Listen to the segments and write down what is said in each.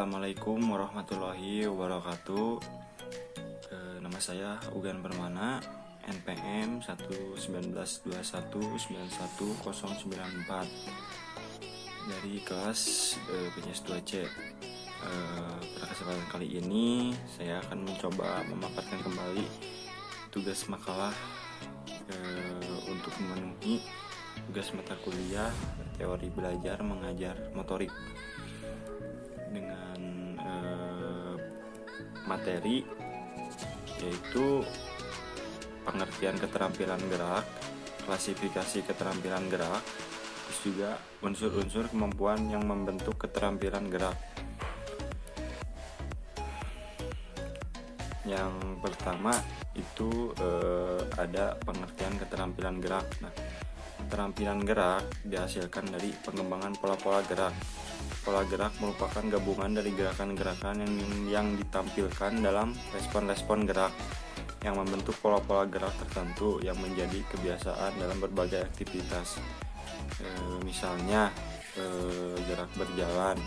Assalamualaikum warahmatullahi wabarakatuh. Nama saya Ugan Permana, NPM 11921919094 dari kelas PNS 2C. Pada kesempatan kali ini saya akan mencoba memaparkan kembali tugas makalah untuk memenuhi tugas mata kuliah teori belajar mengajar motorik dengan materi yaitu pengertian keterampilan gerak, klasifikasi keterampilan gerak, terus juga unsur-unsur kemampuan yang membentuk keterampilan gerak. Yang pertama itu ada pengertian keterampilan gerak. Nah, keterampilan gerak dihasilkan dari pengembangan pola-pola gerak. Pola gerak merupakan gabungan dari gerakan-gerakan yang ditampilkan dalam respon-respon gerak yang membentuk pola-pola gerak tertentu yang menjadi kebiasaan dalam berbagai aktivitas. Misalnya gerak berjalan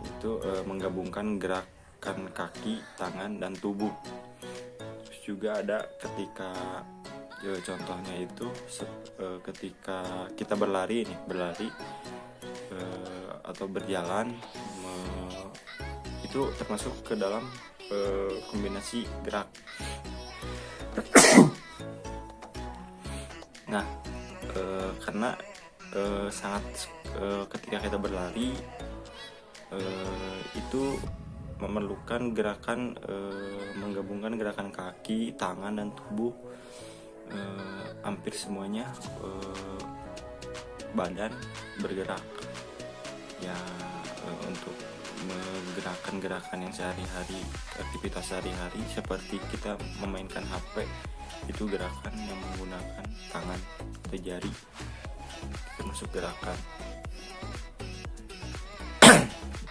itu menggabungkan gerakan kaki, tangan, dan tubuh. Terus juga ada ketika contohnya itu ketika kita berlari atau berjalan, itu termasuk ke dalam kombinasi gerak. Nah, karena ketika kita berlari itu memerlukan gerakan menggabungkan gerakan kaki, tangan, dan tubuh. Hampir semuanya badan bergerak ya, untuk menggerakkan gerakan yang sehari-hari, aktivitas sehari-hari seperti kita memainkan HP, itu gerakan yang menggunakan tangan atau jari, termasuk gerakan.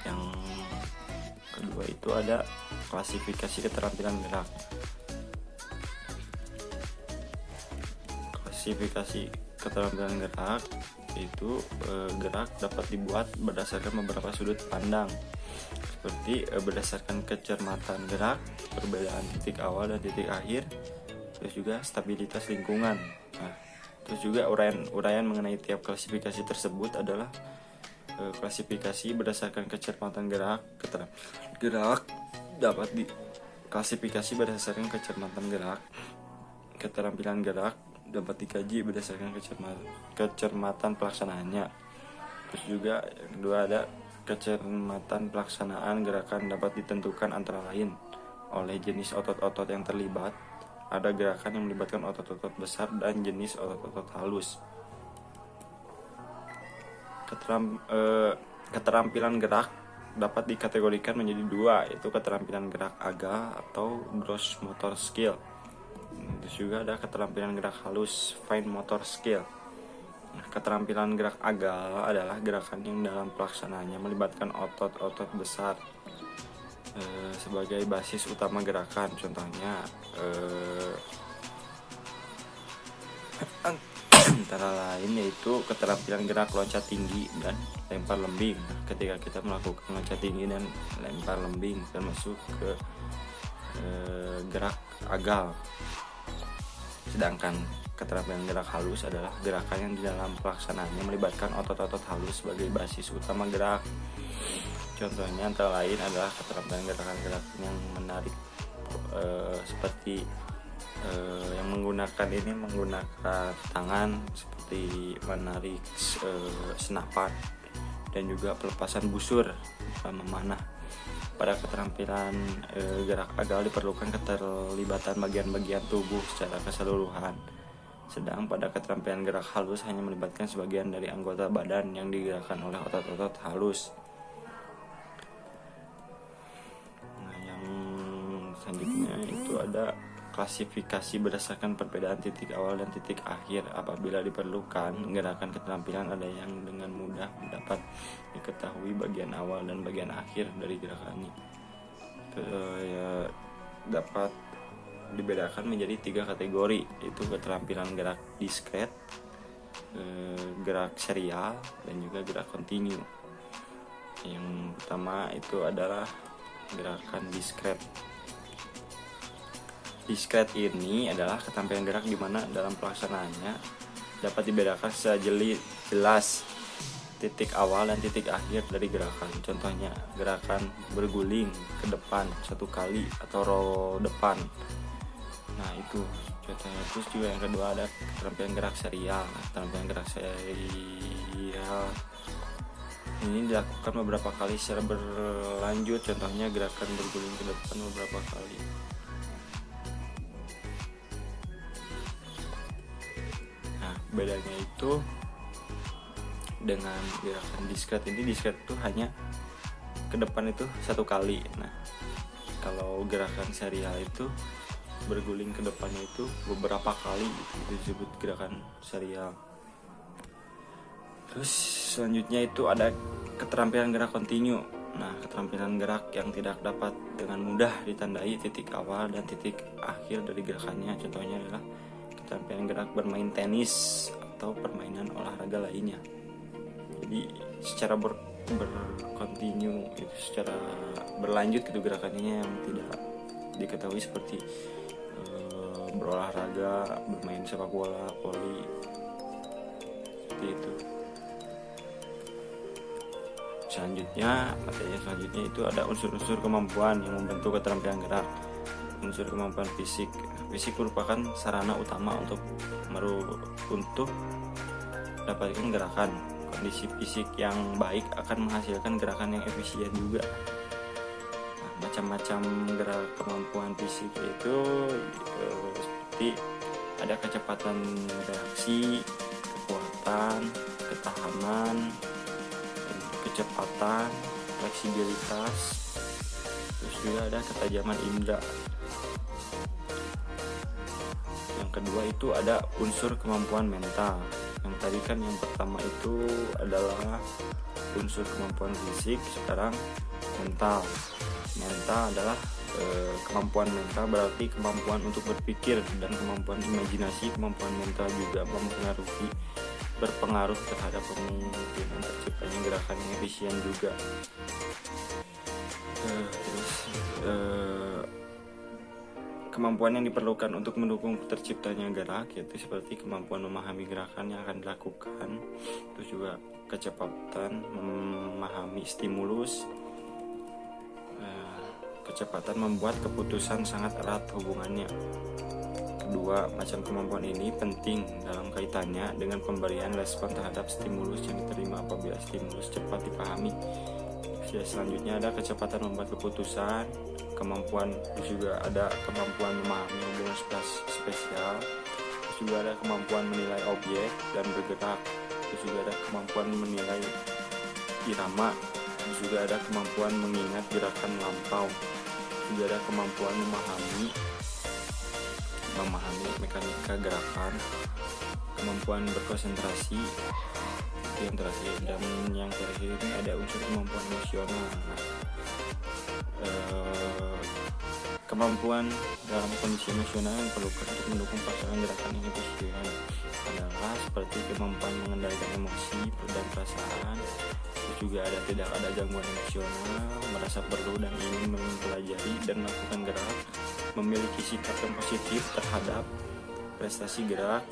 Yang kedua itu ada klasifikasi keterampilan gerak. Klasifikasi keterampilan gerak itu gerak dapat dibuat berdasarkan beberapa sudut pandang, seperti berdasarkan kecermatan gerak, perbedaan titik awal dan titik akhir, terus juga stabilitas lingkungan. Nah, terus juga uraian mengenai tiap klasifikasi tersebut adalah klasifikasi berdasarkan kecermatan gerak. Keterampilan gerak dapat diklasifikasi berdasarkan kecermatan gerak. Keterampilan gerak dapat dikaji berdasarkan kecermatan pelaksanaannya. Terus juga yang kedua ada kecermatan pelaksanaan gerakan dapat ditentukan antara lain oleh jenis otot-otot yang terlibat. Ada gerakan yang melibatkan otot-otot besar dan jenis otot-otot halus. Keterampilan gerak dapat dikategorikan menjadi dua, yaitu keterampilan gerak AGA atau gross motor skill. Terus juga ada keterampilan gerak halus, fine motor skill. Nah, keterampilan gerak AGA adalah gerakan yang dalam pelaksanaannya melibatkan otot-otot besar sebagai basis utama gerakan. Contohnya antara lain yaitu keterampilan gerak loncat tinggi dan lempar lembing. Ketika kita melakukan loncat tinggi dan lempar lembing termasuk ke gerak AGA. Sedangkan keterampilan gerak halus adalah gerakan yang di dalam pelaksanaannya melibatkan otot-otot halus sebagai basis utama gerak. Contohnya antara lain adalah keterampilan gerakan-gerakan yang menarik seperti yang menggunakan tangan, seperti menarik senapan dan juga pelepasan busur memanah. Pada keterampilan gerak AGA diperlukan keterlibatan bagian-bagian tubuh secara keseluruhan. Sedang pada keterampilan gerak halus hanya melibatkan sebagian dari anggota badan yang digerakkan oleh otot-otot halus. Nah, yang selanjutnya itu ada klasifikasi berdasarkan perbedaan titik awal dan titik akhir. Apabila diperlukan, gerakan keterampilan ada yang dengan mudah dapat diketahui bagian awal dan bagian akhir dari gerakan ini. Dapat dibedakan menjadi 3 kategori, yaitu keterampilan gerak diskret, gerak serial, dan juga gerak kontinu. Yang pertama itu adalah gerakan diskret. Diskret ini adalah keterampilan gerak di mana dalam pelaksanaannya dapat dibedakan secara jelas titik awal dan titik akhir dari gerakan. Contohnya gerakan berguling ke depan 1 kali atau row depan. Nah itu contohnya. Terus juga yang kedua ada keterampilan gerak serial. Keterampilan gerak serial ini dilakukan beberapa kali secara berlanjut. Contohnya gerakan berguling ke depan beberapa kali. Nah bedanya itu dengan gerakan diskret ini, diskret itu hanya ke depan itu 1 kali. Nah kalau gerakan serial itu berguling ke depannya itu beberapa kali, itu disebut gerakan serial. Terus selanjutnya itu ada keterampilan gerak kontinu. Nah keterampilan gerak yang tidak dapat dengan mudah ditandai titik awal dan titik akhir dari gerakannya. Contohnya adalah keterampilan gerak bermain tenis atau permainan olahraga lainnya. Jadi secara berkontinu, secara berlanjut gitu gerakannya yang tidak diketahui seperti berolahraga, bermain sepak bola, voli, seperti itu. Materi selanjutnya itu ada unsur-unsur kemampuan yang membentuk keterampilan gerak. Unsur kemampuan fisik. Fisik merupakan sarana utama untuk dapatkan gerakan. Kondisi fisik yang baik akan menghasilkan gerakan yang efisien juga. Nah, macam-macam gerak kemampuan fisik itu seperti ada kecepatan reaksi, kekuatan, ketahanan, kecepatan, fleksibilitas, terus juga ada ketajaman indera. Yang kedua itu ada unsur kemampuan mental. Yang tadi kan yang pertama itu adalah unsur kemampuan fisik, sekarang mental. Mental adalah kemampuan mental berarti kemampuan untuk berpikir dan kemampuan imajinasi. Kemampuan mental juga berpengaruh terhadap kemungkinan terciptanya gerakan yang efisien juga. Kemampuan yang diperlukan untuk mendukung terciptanya gerak yaitu seperti kemampuan memahami gerakan yang akan dilakukan, terus juga kecepatan memahami stimulus, kecepatan membuat keputusan sangat erat hubungannya. Kedua macam kemampuan ini penting dalam kaitannya dengan pemberian respon terhadap stimulus yang diterima apabila stimulus cepat dipahami. Selanjutnya ada kecepatan membuat keputusan, kemampuan, terus juga ada kemampuan memahami hubungan spesial, terus juga ada kemampuan menilai objek dan bergerak, terus juga ada kemampuan menilai irama, terus juga ada kemampuan mengingat gerakan lampau, juga ada kemampuan memahami mekanika gerakan, kemampuan berkonsentrasi, yang terakhir. Dan yang terakhir ini ada unsur kemampuan emosional. Kemampuan dalam kondisi emosional yang diperlukan untuk mendukung pelaksanaan gerakan yang efisien adalah seperti kemampuan mengendalikan emosi dan perasaan. Terus juga tidak ada gangguan emosional, merasa perlu dan ingin mempelajari dan melakukan gerak, memiliki sikap yang positif terhadap prestasi gerak.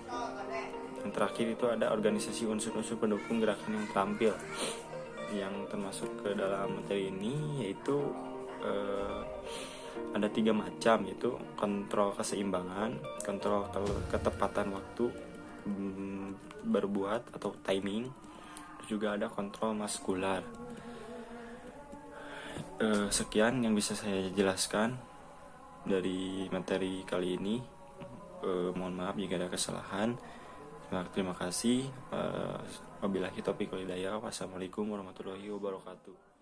Yang terakhir itu ada organisasi unsur-unsur pendukung gerakan yang terampil. Yang termasuk ke dalam materi ini yaitu ada 3 macam, yaitu kontrol keseimbangan, kontrol ketepatan waktu berbuat atau timing, terus juga ada kontrol muskular. Sekian yang bisa saya jelaskan dari materi kali ini. Mohon maaf jika ada kesalahan. Terima kasih. Wabillahi taufiq wal hidayah. Wassalamualaikum warahmatullahi wabarakatuh.